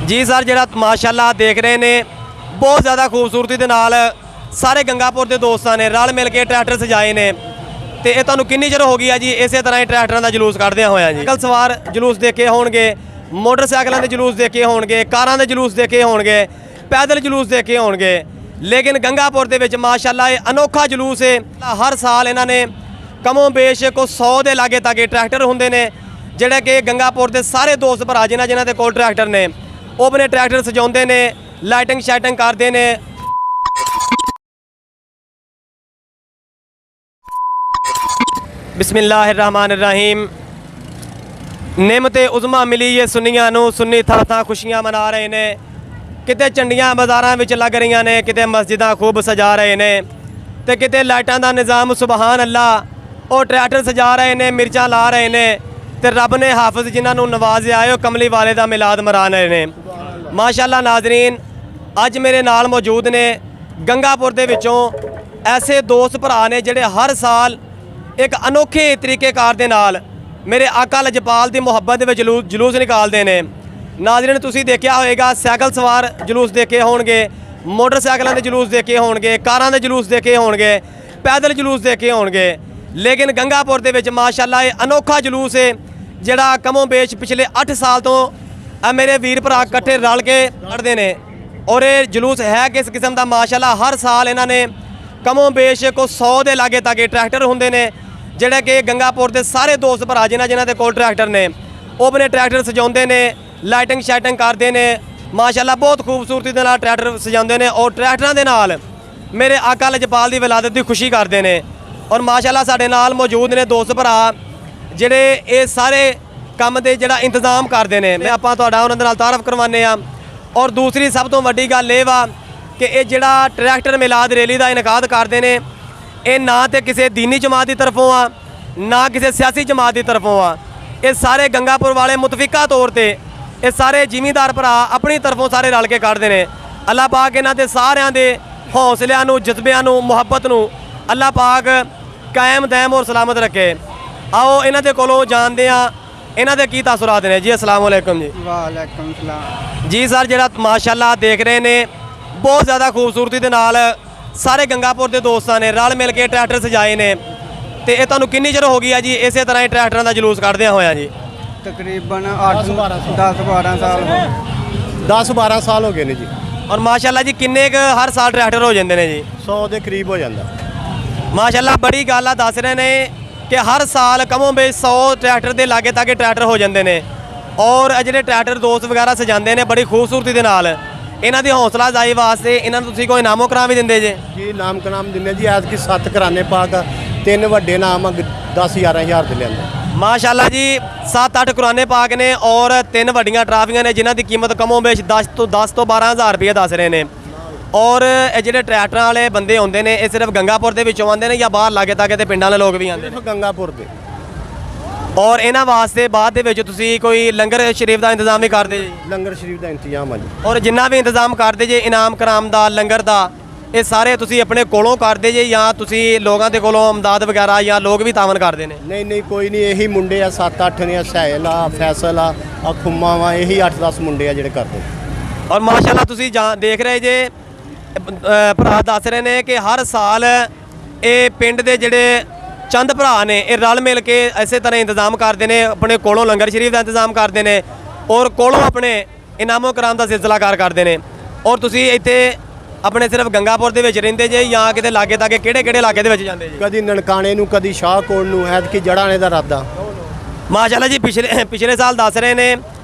जी sir, ਜਿਹੜਾ ਮਾਸ਼ਾਅੱਲਾ ਦੇਖ ਰਹੇ ਨੇ ਬਹੁਤ ਜ਼ਿਆਦਾ ਖੂਬਸੂਰਤੀ ਦੇ ਨਾਲ ਸਾਰੇ ਗੰਗਾਪੁਰ ਦੇ ਦੋਸਤਾਂ ਨੇ ਰਲ ਮਿਲ ਕੇ ਟਰੈਕਟਰ ਸਜਾਏ ਨੇ ਤੇ ਇਹ ਤੁਹਾਨੂੰ ਕਿੰਨੀ ਚਿਰ ਹੋ ਗਈ ਆ ਜੀ ਇਸੇ ਤਰ੍ਹਾਂ ਹੀ ਟਰੈਕਟਰਾਂ ਦਾ ਜਲੂਸ ਕੱਢਦਿਆਂ ਹੋਇਆ ਜੀ। ਸਾਈਕਲ ਸਵਾਰ ਜਲੂਸ ਦੇਖੇ ਹੋਣਗੇ, ਮੋਟਰਸਾਈਕਲਾਂ ਦੇ ਜਲੂਸ ਦੇਖੇ ਹੋਣਗੇ, ਕਾਰਾਂ ਦੇ ਜਲੂਸ ਦੇਖੇ ਹੋਣਗੇ, ਪੈਦਲ ਜਲੂਸ ਦੇਖੇ ਹੋਣਗੇ, ਲੇਕਿਨ ਗੰਗਾਪੁਰ ਦੇ ਵਿੱਚ ਮਾਸ਼ਾਅੱਲਾ ਇਹ ਅਨੋਖਾ ਜਲੂਸ ਹੈ। ਹਰ ਸਾਲ ਇਹਨਾਂ ਨੇ ਕਮੋਂ ਬੇਸ਼ ਕੋ 100 ਦੇ ਲਾਗੇ ਤਾਗੇ ਟਰੈਕਟਰ ਹੁੰਦੇ ਨੇ ਜਿਹੜੇ ਕਿ ਗੰਗਾਪੁਰ ਦੇ ਸਾਰੇ ਦੋਸਤ ਭਰਾ ਜਿਨ੍ਹਾਂ ਦੇ ਕੋਲ ਟਰੈਕਟਰ ਨੇ ਉਹ ਆਪਣੇ ਟਰੈਕਟਰ ਸਜਾਉਂਦੇ ਨੇ, ਲਾਈਟਿੰਗ ਸ਼ਾਈਟਿੰਗ ਕਰਦੇ ਨੇ। ਬਿਸਮਿल्लाहिर्रहमानिर्रहीम। ਨਿਮਤ ਉਜ਼ਮਾ ਮਿਲੀ ਇਹ ਸੁਨੀਆਂ ਨੂੰ, ਸੁन्नी ਥਾਂ ਖੁਸ਼ੀਆਂ ਮਨਾ ਰਹੇ ਨੇ। ਕਿਤੇ ਝੰਡੀਆਂ ਬਾਜ਼ਾਰਾਂ ਵਿੱਚ ਲੱਗ ਰਹੀਆਂ ਨੇ, ਕਿਤੇ ਮਸਜਿਦਾਂ ਖੂਬ ਸਜਾ ਰਹੇ ਨੇ ਤੇ ਕਿਤੇ ਲਾਈਟਾਂ ਦਾ ਨਿਜ਼ਾਮ ਸੁਬਹਾਨ ਅੱਲਾ ਉਹ ਟਰੈਕਟਰ ਸਜਾ ਰਹੇ ਨੇ, ਮਿਰਚਾਂ ਲਾ ਰਹੇ ਨੇ ਤੇ ਰੱਬ ਨੇ ਹਾਫਿਜ਼ ਜਿਨ੍ਹਾਂ ਨੂੰ ਨਵਾਜ਼ਿਆ ਹੈ ਉਹ ਕਮਲੀ ਵਾਲੇ ਦਾ ਮਿਲਾਦ ਮਰਾ ਰਹੇ ਨੇ। ਮਾਸ਼ਾਅੱਲਾ ਨਾਜ਼ਰੀਨ, ਅੱਜ ਮੇਰੇ ਨਾਲ ਮੌਜੂਦ ਨੇ ਗੰਗਾਪੁਰ ਦੇ ਵਿੱਚੋਂ ਐਸੇ ਦੋਸਤ ਭਰਾ ਨੇ ਜਿਹੜੇ ਹਰ ਸਾਲ ਇੱਕ ਅਨੋਖੇ ਤਰੀਕੇਕਾਰ ਦੇ ਨਾਲ ਮੇਰੇ ਆਕਾ ਲਜਪਾਲ ਦੀ ਮੁਹੱਬਤ ਦੇ ਵਿੱਚ ਜਲੂਸ ਨਿਕਾਲਦੇ ਨੇ। ਨਾਜ਼ਰੀਨ, ਤੁਸੀਂ ਦੇਖਿਆ ਹੋਵੇਗਾ ਸਾਈਕਲ ਸਵਾਰ ਜਲੂਸ ਦੇਖੇ ਹੋਣਗੇ, ਮੋਟਰਸਾਈਕਲਾਂ ਦੇ ਜਲੂਸ ਦੇਖੇ ਹੋਣਗੇ, ਕਾਰਾਂ ਦੇ ਜਲੂਸ ਦੇਖੇ ਹੋਣਗੇ, ਪੈਦਲ ਜਲੂਸ ਦੇਖੇ ਹੋਣਗੇ, ਲੇਕਿਨ ਗੰਗਾਪੁਰ ਦੇ ਵਿੱਚ ਮਾਸ਼ਾਅੱਲਾ ਇਹ ਅਨੋਖਾ ਜਲੂਸ ਹੈ ਜਿਹੜਾ ਕਮੋਂ ਬੇਸ਼ ਪਿਛਲੇ 8 ਸਾਲ ਤੋਂ ਮੇਰੇ ਵੀਰ ਭਰਾ ਇਕੱਠੇ ਰਲ ਕੇ ਕੱਢਦੇ ਨੇ। ਔਰ ਇਹ ਜਲੂਸ ਹੈ ਕਿਸ ਕਿਸਮ ਦਾ ਮਾਸ਼ਾਅੱਲਾ ਹਰ ਸਾਲ ਇਹਨਾਂ ਨੇ ਕਮੋਂ ਬੇਸ਼ ਕੋ 100 ਦੇ ਲਾਗੇ ਤਾਗੇ ਟਰੈਕਟਰ ਹੁੰਦੇ ਨੇ ਜਿਹੜੇ ਕਿ ਗੰਗਾਪੁਰ ਦੇ ਸਾਰੇ ਦੋਸਤ ਭਰਾ ਜਿਨ੍ਹਾਂ ਦੇ ਕੋਲ ਟਰੈਕਟਰ ਨੇ ਉਹ ਆਪਣੇ ਟਰੈਕਟਰ ਸਜਾਉਂਦੇ ਨੇ, ਲਾਈਟਿੰਗ ਸ਼ਾਈਟਿੰਗ ਕਰਦੇ ਨੇ। ਮਾਸ਼ਾਅੱਲਾ ਬਹੁਤ ਖੂਬਸੂਰਤੀ ਦੇ ਨਾਲ ਟਰੈਕਟਰ ਸਜਾਉਂਦੇ ਨੇ ਔਰ ਟਰੈਕਟਰਾਂ ਦੇ ਨਾਲ ਮੇਰੇ ਆਕਾ ਲਜਪਾਲ ਦੀ ਵਿਲਾਦਤ ਦੀ ਖੁਸ਼ੀ ਕਰਦੇ ਨੇ। ਔਰ ਮਾਸ਼ਾਅੱਲਾ ਸਾਡੇ ਨਾਲ ਮੌਜੂਦ ਨੇ ਦੋਸਤ ਭਰਾ ਜਿਹੜੇ ਇਹ ਸਾਰੇ ਕੰਮ ਦੇ ਜਿਹੜਾ ਇੰਤਜ਼ਾਮ ਕਰਦੇ ਨੇ। ਮੈਂ ਆਪਾਂ ਤੁਹਾਡਾ ਉਹਨਾਂ ਦੇ ਨਾਲ ਤਾਰਫ ਕਰਵਾਉਂਦੇ ਆ। ਔਰ ਦੂਸਰੀ ਸਭ ਤੋਂ ਵੱਡੀ ਗੱਲ ਇਹ ਵਾ ਕਿ ਇਹ ਜਿਹੜਾ ਟਰੈਕਟਰ ਮਿਲਾਦ ਰੈਲੀ ਦਾ ਇਨਕਾਦ ਕਰਦੇ ਨੇ ਇਹ ਨਾ ਤੇ ਕਿਸੇ ਦੀਨੀ ਜਮਾਤ ਦੀ ਤਰਫੋਂ ਆ ਨਾ ਕਿਸੇ ਸਿਆਸੀ ਜਮਾਤ ਦੀ ਤਰਫੋਂ ਆ। ਇਹ ਸਾਰੇ ਗੰਗਾਪੁਰ ਵਾਲੇ ਮੁਤਫਿਕਾ ਤੌਰ ਤੇ ਇਹ ਸਾਰੇ ਜ਼ਿਮੀਂਦਾਰ ਭਰਾ ਆਪਣੀ ਤਰਫੋਂ ਸਾਰੇ ਰਲ ਕੇ ਕੱਢਦੇ ਨੇ। ਅੱਲਾਹ ਪਾਕ ਇਹਨਾਂ ਦੇ ਸਾਰਿਆਂ ਦੇ ਹੌਸਲਿਆਂ ਨੂੰ, ਜਜ਼ਬਿਆਂ ਨੂੰ, ਮੁਹੱਬਤ ਨੂੰ ਅੱਲਾਹ ਪਾਕ ਕਾਇਮ ਦائم ਔਰ ਸਲਾਮਤ ਰੱਖੇ। आओ इन्हां दे कोलों जानते हैं इन्हां दे की तासुरात ने जी। अस्सलाम वालेकुम जी। वालेकुम सलाम जी सर, जिहड़ा माशाअल्लाह देख रहे ने बहुत ज़्यादा खूबसूरती दे नाल सारे गंगापुर के दोस्तां ने रल मिल के ट्रैक्टर सजाए ने ते इह तुहानूं किन्नी चिर हो गई है जी इस तरह ही ट्रैक्टरां दा जुलूस कढदियां होया जी? तकरीबन 10-12 साल 10-12 साल हो गए ने जी। और माशाअल्लाह जी किन्ने क हर साल ट्रैक्टर हो जाते हैं जी? 100 के करीब हो जाता। माशाअल्लाह बड़ी गल आ दस रहे हैं कि हर साल कमों बेश 100 ट्रैक्टर के लागे ताके ट्रैक्टर हो जाते हैं। और ਜਿਹੜੇ ट्रैक्टर दोस्त वगैरह सजाते हैं बड़ी खूबसूरती के नाल इन्हां दी हौसला अफजाई वास्ते इन्हां नूं तुसीं कोई इनामो कराम भी दिंदे जे? जी नाम कनाम दिंदे जी। ऐतकी 7 घराने पा के 3 वड्डे नाम 10-11 हज़ार दे लिआंदे। माशाअल्लाह जी 7-8 कुराने पाक ने और 3 वड्डियां ट्राफियां ने जिन्हां दी कीमत कमों बेश 10 तो 12 हज़ार रुपये दस रहे हैं। और ਜਿਹੜੇ ट्रैक्टर वाले बंदे होंदे ने ये सिर्फ गंगापुर ਦੇ ਵਿੱਚੋਂ ਆਉਂਦੇ ਨੇ ਜਾਂ ਬਾਹਰ ਲਾਗੇ ਤਾਗੇ ਤੇ ਪਿੰਡਾਂ ਵਾਲੇ ਲੋਕ ਵੀ ਆਉਂਦੇ ਨੇ? गंगापुर ਦੇ। और ਇਹਨਾਂ ਵਾਸਤੇ ਬਾਅਦ ਦੇ ਵਿੱਚ ਤੁਸੀਂ ਕੋਈ ਲੰਗਰ ਸ਼ਰੀਫ ਦਾ ਇੰਤਜ਼ਾਮ ਵੀ ਕਰਦੇ ਜੀ? ਲੰਗਰ ਸ਼ਰੀਫ ਦਾ ਇੰਤਜ਼ਾਮ ਆ ਜੀ। ਔਰ ਜਿੰਨਾ ਵੀ ਇੰਤਜ਼ਾਮ ਕਰਦੇ ਜੇ ਇਨਾਮ ਕਰਾਮ ਦਾ, ਲੰਗਰ ਦਾ, ਇਹ ਸਾਰੇ ਤੁਸੀਂ ਆਪਣੇ ਕੋਲੋਂ ਕਰਦੇ ਜੇ ਜਾਂ ਤੁਸੀਂ ਲੋਕਾਂ ਦੇ ਕੋਲੋਂ ਅਮਦਾਦ ਵਗੈਰਾ ਜਾਂ ਲੋਕ ਵੀ ਤਾਵਨ ਕਰਦੇ ਨੇ? ਨਹੀਂ ਕੋਈ ਨਹੀਂ, ਇਹੀ ਮੁੰਡੇ ਆ 7-8 ਨੇ। ਸਹਿਲ ਆ, ਫੈਸਲ ਆ, ਖੁੰਮਾ ਵਾ, ਇਹੀ 8-10 ਮੁੰਡੇ ਆ ਜਿਹੜੇ ਕਰਦੇ। ਔਰ ਮਾਸ਼ਾਅੱਲਾ ਤੁਸੀਂ ਦੇਖ ਰਹੇ ਜੇ ਭਰਾ ਦੱਸ ਰਹੇ ਨੇ ਕਿ ਹਰ ਸਾਲ ਇਹ ਪਿੰਡ ਦੇ ਜਿਹੜੇ ਚੰਦ ਭਰਾ ਨੇ ਇਹ ਰਲ ਮਿਲ ਕੇ ਇਸੇ ਤਰ੍ਹਾਂ ਇੰਤਜ਼ਾਮ ਕਰਦੇ ਨੇ, ਆਪਣੇ ਕੋਲੋਂ ਲੰਗਰ ਸ਼ਰੀਫ ਦਾ ਇੰਤਜ਼ਾਮ ਕਰਦੇ ਨੇ ਔਰ ਕੋਲੋਂ ਆਪਣੇ ਇਨਾਮੋ ਕਰਾਮ ਦਾ ਸਿਲਸਿਲਾ ਕਾਰ ਕਰਦੇ ਨੇ। ਔਰ ਤੁਸੀਂ ਇੱਥੇ ਆਪਣੇ ਸਿਰਫ ਗੰਗਾਪੁਰ ਦੇ ਵਿੱਚ ਰਹਿੰਦੇ ਜੇ ਜਾਂ ਕਿਤੇ ਲਾਗੇ ਤਾਗੇ ਕਿਹੜੇ ਇਲਾਕੇ ਦੇ ਵਿੱਚ ਜਾਂਦੇ ਜੀ? ਕਦੀ ਨਨਕਾਣੇ ਨੂੰ, ਕਦੀ ਸ਼ਾਹਕੋਟ ਨੂੰ, ਐਤਕੀ ਜੜਾਣੇ ਦਾ ਇਰਾਦਾ। ਮਾਸ਼ਾਅੱਲਾ ਜੀ ਪਿਛਲੇ ਸਾਲ ਦੱਸ ਰਹੇ ਨੇ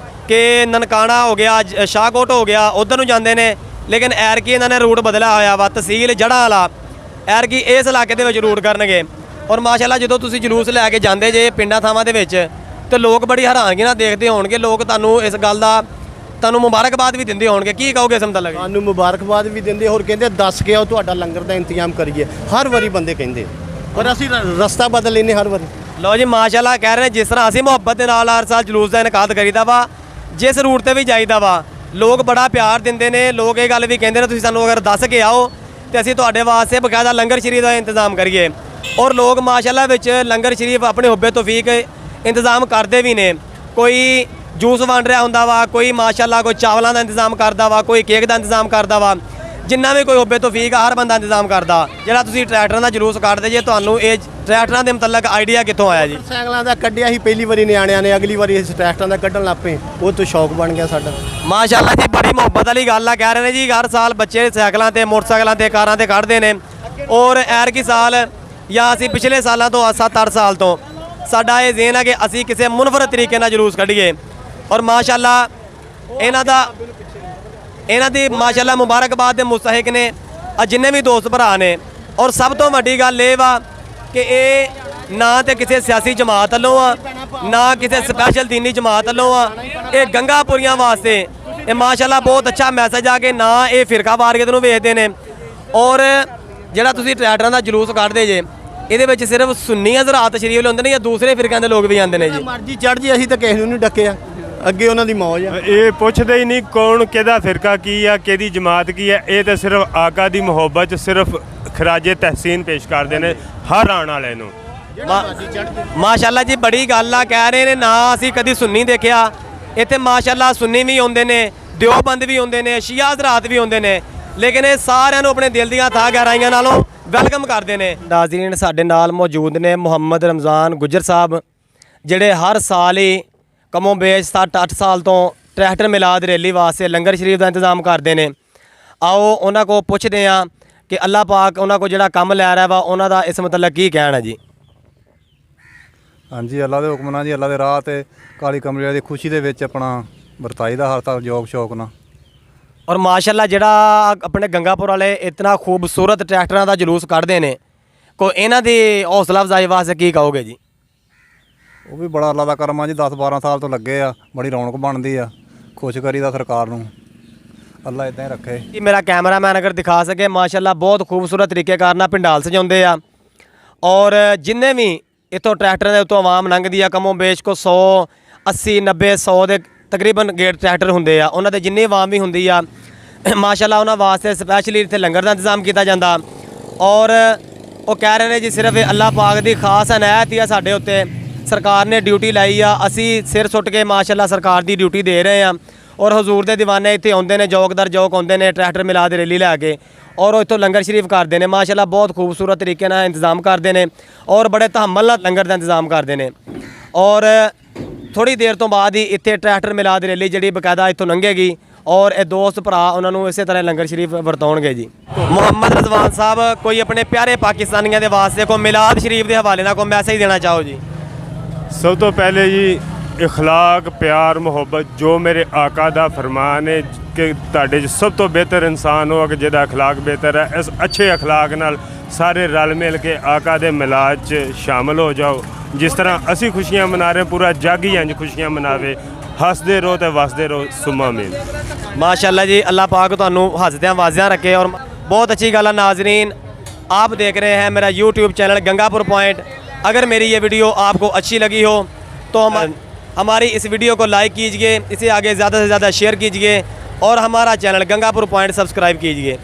ਕਿ ਨਨਕਾਣਾ ਹੋ ਗਿਆ, ਸ਼ਾਹਕੋਟ ਹੋ ਗਿਆ, ਉਧਰ ਨੂੰ ਜਾਂਦੇ ਨੇ, लेकिन ਐਰਕੀ ਇਹਨਾਂ ਨੇ रूट बदलिया ਹੋਇਆ ਵਾ तहसील जड़ा वाला ਐਰਕੀ इस इलाके ਦੇ ਵਿੱਚ रूट ਕਰਨਗੇ। और माशाअल्लाह ਜਦੋਂ ਤੁਸੀਂ ਜਲੂਸ ਲੈ ਕੇ ਜਾਂਦੇ ਜੇ ਪਿੰਡਾਂ ਥਾਵਾਂ ਦੇ ਵਿੱਚ ਤੇ ਲੋਕ ਬੜੀ ਹੈਰਾਨਗੀ ਨਾਲ ਦੇਖਦੇ ਹੋਣਗੇ, ਲੋਕ ਤੁਹਾਨੂੰ ਇਸ ਗੱਲ ਦਾ ਤੁਹਾਨੂੰ ਮੁਬਾਰਕਬਾਦ ਵੀ ਦਿੰਦੇ ਹੋਣਗੇ। ਕੀ ਕਹੋਗੇ ਇਸ ਮੁਤਲਕ? ਸਾਨੂੰ ਮੁਬਾਰਕਬਾਦ ਵੀ ਦਿੰਦੇ ਹੋਰ ਕਹਿੰਦੇ ਦੱਸ ਕੇ ਆਓ ਤੁਹਾਡਾ ਲੰਗਰ ਦਾ ਇੰਤਜ਼ਾਮ ਕਰੀਏ। ਹਰ ਵਾਰੀ ਬੰਦੇ ਕਹਿੰਦੇ ਪਰ ਅਸੀਂ ਰਸਤਾ ਬਦਲ ਲੈਨੇ ਹਰ ਵਾਰੀ। ਲਓ ਜੀ ਮਾਸ਼ਾਅल्लाह ਕਹਿ ਰਹੇ ਨੇ ਜਿਸ ਤਰ੍ਹਾਂ ਅਸੀਂ ਮੁਹੱਬਤ ਦੇ ਨਾਲ ਹਰ ਸਾਲ ਜਲੂਸ ਦਾ ਇਨਕਾਦ ਕਰੀਦਾ ਵਾ, ਜਿਸ रूट ਤੇ ਵੀ ਜਾਈਦਾ ਵਾ लोग बड़ा प्यार देंगे ने। लोग ये गल भी कहते हैं तुसीं सानूं अगर दस के आओ तो असीं तुहाडे वास्ते बकायदा लंगर शरीफ का इंतजाम करिए। और लोग माशाअल्लाह विच लंगर शरीफ अपने हुब्बे तौफीक इंतजाम करते भी ने। कोई ਜੂਸ ਵੰਡ ਰਿਹਾ ਹੁੰਦਾ ਵਾ, ਕੋਈ ਮਾਸ਼ਾਅੱਲਾ ਕੋਈ ਚਾਵਲਾਂ ਦਾ ਇੰਤਜ਼ਾਮ ਕਰਦਾ ਵਾ, ਕੋਈ ਕੇਕ ਦਾ ਇੰਤਜ਼ਾਮ ਕਰਦਾ ਵਾ, ਜਿੰਨਾ ਵੀ ਕੋਈ ਹੋਵੇ ਤੌਫੀਕ ਹਰ ਬੰਦਾ ਇੰਤਜ਼ਾਮ ਕਰਦਾ। ਜਿਹੜਾ ਤੁਸੀਂ ਟਰੈਕਟਰਾਂ ਦਾ ਜਲੂਸ ਕੱਢਦੇ ਜੇ, ਤੁਹਾਨੂੰ ਇਹ ਟਰੈਕਟਰਾਂ ਦੇ ਮੁਤਲਕ ਆਈਡੀਆ ਕਿੱਥੋਂ ਆਇਆ ਜੀ? ਸਾਈਕਲਾਂ ਦਾ ਕੱਢਿਆ ਸੀ ਪਹਿਲੀ ਵਾਰੀ ਨਿਆਣਿਆਂ ਨੇ, ਅਗਲੀ ਵਾਰੀ ਅਸੀਂ ਟਰੈਕਟਰਾਂ ਦਾ ਕੱਢਣ ਲੱਗ ਪਏ, ਉਹ ਤੋਂ ਸ਼ੌਕ ਬਣ ਗਿਆ ਸਾਡਾ। ਮਾਸ਼ਾਅੱਲਾ ਜੀ, ਬੜੀ ਮੁਹੱਬਤ ਵਾਲੀ ਗੱਲ ਆ। ਕਹਿ ਰਹੇ ਨੇ ਜੀ ਹਰ ਸਾਲ ਬੱਚੇ ਸਾਈਕਲਾਂ ਤੇ, ਮੋਟਰਸਾਈਕਲਾਂ ਤੇ, ਕਾਰਾਂ ਤੇ ਕੱਢਦੇ ਨੇ, ਔਰ ਐਰਕੀ ਸਾਲ ਜਾਂ ਅਸੀਂ ਪਿਛਲੇ ਸਾਲਾਂ ਤੋਂ 7-8 ਸਾਲ ਤੋਂ ਸਾਡਾ ਇਹ ਜ਼ੇਨ ਹੈ ਕਿ ਅਸੀਂ ਕਿਸੇ ਮੁਨਫਰਦ ਤਰੀਕੇ ਨਾਲ ਜਲੂਸ ਕੱਢੀਏ। ਔਰ ਮਾਸ਼ਾਅੱਲਾ ਇਹਨਾਂ ਦੀ ਮਾਸ਼ਾਅੱਲਾ ਮੁਬਾਰਕਬਾਦ ਦੇ ਮੁਸਤਹਿਕ ਨੇ ਜਿੰਨੇ ਵੀ ਦੋਸਤ ਭਰਾ ਨੇ। ਔਰ ਸਭ ਤੋਂ ਵੱਡੀ ਗੱਲ ਇਹ ਵਾ ਕਿ ਇਹ ਨਾ ਤੇ ਕਿਸੇ ਸਿਆਸੀ ਜਮਾਤ ਵੱਲੋਂ ਆ, ਨਾ ਕਿਸੇ ਸਪੈਸ਼ਲ ਦੀਨੀ ਜਮਾਤ ਵੱਲੋਂ ਆ। ਇਹ ਗੰਗਾਪੁਰੀਆਂ ਵਾਸਤੇ ਇਹ ਮਾਸ਼ਾਅੱਲਾ ਬਹੁਤ ਅੱਛਾ ਮੈਸੇਜ ਆ ਕਿ ਨਾ ਇਹ ਫਿਰਕਾ ਵਾਰੀਅਤ ਨੂੰ ਵੇਖਦੇ ਨੇ। ਔਰ ਜਿਹੜਾ ਤੁਸੀਂ ਟਰੈਕਟਰਾਂ ਦਾ ਜਲੂਸ ਕੱਢਦੇ ਜੇ, ਇਹਦੇ ਵਿੱਚ ਸਿਰਫ ਸੁੰਨੀ ਹਜ਼ਰਾਤ ਸ਼ਰੀਫ ਹੁੰਦੇ ਨੇ ਜਾਂ ਦੂਸਰੇ ਫਿਰਕਿਆਂ ਦੇ ਲੋਕ ਵੀ ਆਉਂਦੇ ਨੇ ਜੀ? ਮਰਜ਼ੀ ਚੜ੍ਹ ਜੀ, ਅਸੀਂ ਤਾਂ ਕਿਸੇ ਨੂੰ ਨਹੀਂ ਡੱਕਿਆ, ਅੱਗੇ ਉਹਨਾਂ ਦੀ ਮੌਜ ਆ। ਇਹ ਪੁੱਛਦੇ ਹੀ ਨਹੀਂ ਕੌਣ ਕਿਹਦਾ ਫਿਰਕਾ ਕੀ ਆ, ਕਿਹਦੀ ਜਮਾਤ ਕੀ ਆ। ਇਹ ਤਾਂ ਸਿਰਫ ਆਕਾ ਦੀ ਮੁਹੱਬਤ 'ਚ ਸਿਰਫ ਖਰਾਜੇ ਤਹਿਸੀਨ ਪੇਸ਼ ਕਰਦੇ ਨੇ ਹਰ ਆਉਣ ਵਾਲੇ ਨੂੰ। ਮਾਸ਼ਾਅੱਲਾ ਜੀ, ਬੜੀ ਗੱਲ ਆ। ਕਹਿ ਰਹੇ ਨੇ ਨਾ ਅਸੀਂ ਕਦੀ ਸੁੰਨੀ ਦੇਖਿਆ, ਇੱਥੇ ਮਾਸ਼ਾਅੱਲਾ ਸੁੰਨੀ ਵੀ ਹੁੰਦੇ ਨੇ, ਦਿਓਬੰਦ ਵੀ ਹੁੰਦੇ ਨੇ, ਸ਼ੀਆ ਹਜ਼ਰਾਤ ਵੀ ਹੁੰਦੇ ਨੇ, ਲੇਕਿਨ ਇਹ ਸਾਰਿਆਂ ਨੂੰ ਆਪਣੇ ਦਿਲ ਦੀਆਂ ਥਾਂ ਗਹਿਰਾਈਆਂ ਨਾਲੋਂ ਵੈਲਕਮ ਕਰਦੇ ਨੇ। ਨਾਜ਼ਰੀਨ, ਸਾਡੇ ਨਾਲ ਮੌਜੂਦ ਨੇ ਮੁਹੰਮਦ ਰਮਜ਼ਾਨ ਗੁੱਜਰ ਸਾਹਿਬ, ਜਿਹੜੇ ਹਰ ਸਾਲ ਹੀ ਕਮੋਂ ਬੇਸ਼ 7-8 ਸਾਲ ਤੋਂ ਟਰੈਕਟਰ ਮਿਲਾਦ ਰੈਲੀ ਵਾਸਤੇ ਲੰਗਰ ਸ਼ਰੀਫ ਦਾ ਇੰਤਜ਼ਾਮ ਕਰਦੇ ਨੇ। ਆਓ ਉਹਨਾਂ ਕੋਲ ਪੁੱਛਦੇ ਹਾਂ ਕਿ ਅੱਲਾਹ ਪਾਕ ਉਹਨਾਂ ਕੋਲ ਜਿਹੜਾ ਕੰਮ ਲੈ ਰਿਹਾ ਵਾ, ਉਹਨਾਂ ਦਾ ਇਸ ਮਤਲਬ ਕੀ ਕਹਿਣਾ ਜੀ? ਹਾਂਜੀ, ਅੱਲਾ ਦੇ ਹੁਕਮ ਨਾਲ ਜੀ, ਅੱਲਾ ਦੇ ਰਾਹ ਤੇ ਕਾਲੀ ਕਮਰੇ ਦੀ ਖੁਸ਼ੀ ਦੇ ਵਿੱਚ ਆਪਣਾ ਵਰਤਾਈ ਦਾ ਹਰ ਸਾਲ ਜੋਗ ਸ਼ੌਕ ਨਾਲ। ਔਰ ਮਾਸ਼ਾਅੱਲਾ ਜਿਹੜਾ ਆਪਣੇ ਗੰਗਾਪੁਰ ਵਾਲੇ ਇਤਨਾ ਖੂਬਸੂਰਤ ਟਰੈਕਟਰਾਂ ਦਾ ਜਲੂਸ ਕੱਢਦੇ ਨੇ, ਕੋਈ ਇਹਨਾਂ ਦੀ ਹੌਸਲਾ ਅਫਜ਼ਾਈ ਵਾਸਤੇ ਕੀ ਕਹੋਗੇ ਜੀ? ਉਹ ਵੀ ਬੜਾ ਅੱਲਾ ਦਾ ਕਰਮ ਆ ਜੀ, 10-12 ਸਾਲ ਤੋਂ ਲੱਗੇ ਆ, ਬੜੀ ਰੌਣਕ ਬਣਦੀ ਆ, ਖੁਸ਼ ਕਰੀਦਾ ਸਰਕਾਰ ਨੂੰ, ਅੱਲਾ ਇਦਾਂ ਹੀ ਰੱਖੇ। ਜੀ ਮੇਰਾ ਕੈਮਰਾਮੈਨ ਅਗਰ ਦਿਖਾ ਸਕੇ, ਮਾਸ਼ਾਅੱਲਾ ਬਹੁਤ ਖੂਬਸੂਰਤ ਤਰੀਕੇ ਨਾਲ ਪਿੰਡਾਲ ਸਜਾਉਂਦੇ ਆ। ਔਰ ਜਿੰਨੇ ਵੀ ਇੱਥੋਂ ਟਰੈਕਟਰਾਂ ਦੇ ਉੱਤੋਂ ਆਵਾਮ ਲੰਘਦੀ ਆ, ਕਮੋਂ ਬੇਸ਼ ਕੋ 100, 80, 90, 100 ਦੇ ਤਕਰੀਬਨ ਗੇਟ ਟਰੈਕਟਰ ਹੁੰਦੇ ਆ। ਉਹਨਾਂ ਦੇ ਜਿੰਨੀ ਆਵਾਮ ਵੀ ਹੁੰਦੀ ਆ, ਮਾਸ਼ਾਅੱਲਾ ਉਹਨਾਂ ਵਾਸਤੇ ਸਪੈਸ਼ਲੀ ਇੱਥੇ ਲੰਗਰ ਦਾ ਇੰਤਜ਼ਾਮ ਕੀਤਾ ਜਾਂਦਾ। ਔਰ ਉਹ ਕਹਿ ਰਹੇ ਨੇ ਜੀ ਸਿਰਫ ਇਹ ਅੱਲਾਹ ਪਾਕ ਦੀ ਖਾਸ ਇਨਾਇਤ ਹੀ ਆ ਸਾਡੇ ਉੱਤੇ, ਸਰਕਾਰ ਨੇ ਡਿਊਟੀ ਲਾਈ ਆ, ਅਸੀਂ ਸਿਰ ਸੁੱਟ ਕੇ ਮਾਸ਼ਾਅੱਲਾ ਸਰਕਾਰ ਦੀ ਡਿਊਟੀ ਦੇ ਰਹੇ ਆ। ਔਰ ਹਜ਼ੂਰ ਦੇ ਦੀਵਾਨੇ ਇੱਥੇ ਆਉਂਦੇ ਨੇ, ਜੋਕਦਰ ਜੋਕ ਆਉਂਦੇ ਨੇ ਟਰੈਕਟਰ ਮਿਲਾਦ ਰੈਲੀ ਲੈ ਕੇ, ਔਰ ਉਹ ਇੱਥੋਂ ਲੰਗਰ ਸ਼ਰੀਫ ਕਰਦੇ ਨੇ। ਮਾਸ਼ਾਅੱਲਾ ਬਹੁਤ ਖੂਬਸੂਰਤ ਤਰੀਕੇ ਨਾਲ ਇੰਤਜ਼ਾਮ ਕਰਦੇ ਨੇ ਔਰ ਬੜੇ ਤਹੱਮਲ ਨਾਲ ਲੰਗਰ ਦਾ ਇੰਤਜ਼ਾਮ ਕਰਦੇ ਨੇ। ਔਰ ਥੋੜੀ ਦੇਰ ਤੋਂ ਬਾਅਦ ਹੀ ਇੱਥੇ ਟਰੈਕਟਰ ਮਿਲਾਦ ਰੈਲੀ ਜਿਹੜੀ ਬਕਾਇਦਾ ਇੱਥੋਂ ਲੰਘੇਗੀ ਔਰ ਇਹ ਦੋਸਤ ਭਰਾ ਉਹਨਾਂ ਨੂੰ ਇਸੇ ਤਰ੍ਹਾਂ ਲੰਗਰ ਸ਼ਰੀਫ ਵਰਤਾਉਣਗੇ ਜੀ। ਮੁਹੰਮਦ ਰਜ਼ਵਾਨ ਸਾਹਿਬ, ਕੋਈ ਆਪਣੇ ਪਿਆਰੇ ਪਾਕਿਸਤਾਨੀਆਂ ਦੇ ਵਾਸਤੇ ਕੋਈ ਮਿਲਾਦ ਸ਼ਰੀਫ ਦੇ ਹਵਾਲੇ ਨਾਲ ਕੋਈ ਮੈਸੇਜ ਦੇਣਾ ਚਾਹੋ ਜੀ? ਸਭ ਤੋਂ ਪਹਿਲੇ ਜੀ ਇਖਲਾਕ, ਪਿਆਰ, ਮੁਹੱਬਤ, ਜੋ ਮੇਰੇ ਆਕਾ ਦਾ ਫਰਮਾਨ ਹੈ ਕਿ ਤੁਹਾਡੇ 'ਚ ਸਭ ਤੋਂ ਬਿਹਤਰ ਇਨਸਾਨ ਹੋ ਕਿ ਜਿਹਦਾ ਅਖਲਾਕ ਬਿਹਤਰ ਹੈ। ਇਸ ਅੱਛੇ ਅਖਲਾਕ ਨਾਲ ਸਾਰੇ ਰਲ ਮਿਲ ਕੇ ਆਕਾ ਦੇ ਮਿਲਾਦ 'ਚ ਸ਼ਾਮਲ ਹੋ ਜਾਓ। ਜਿਸ ਤਰ੍ਹਾਂ ਅਸੀਂ ਖੁਸ਼ੀਆਂ ਮਨਾ ਰਹੇ, ਪੂਰਾ ਜੱਗ ਹੀ ਇੰਝ ਖੁਸ਼ੀਆਂ ਮਨਾਵੇ। ਹੱਸਦੇ ਰਹੋ ਤੇ ਵਸਦੇ ਰਹੋ। ਸੁਮਾ ਮੀਨ। माशाल्लाह जी, अल्लाह पाक ਤੁਹਾਨੂੰ हंसदियां वाजियां रखे। और बहुत अच्छी गल है नाजरीन, आप देख रहे हैं मेरा यूट्यूब चैनल गंगापुर पॉइंट। अगर मेरी ये वीडियो आपको अच्छी लगी हो तो हमारी इस वीडियो को लाइक कीजिए, इसे आगे ज़्यादा से ज़्यादा शेयर कीजिए और हमारा चैनल गंगापुर पॉइंट सब्सक्राइब कीजिए।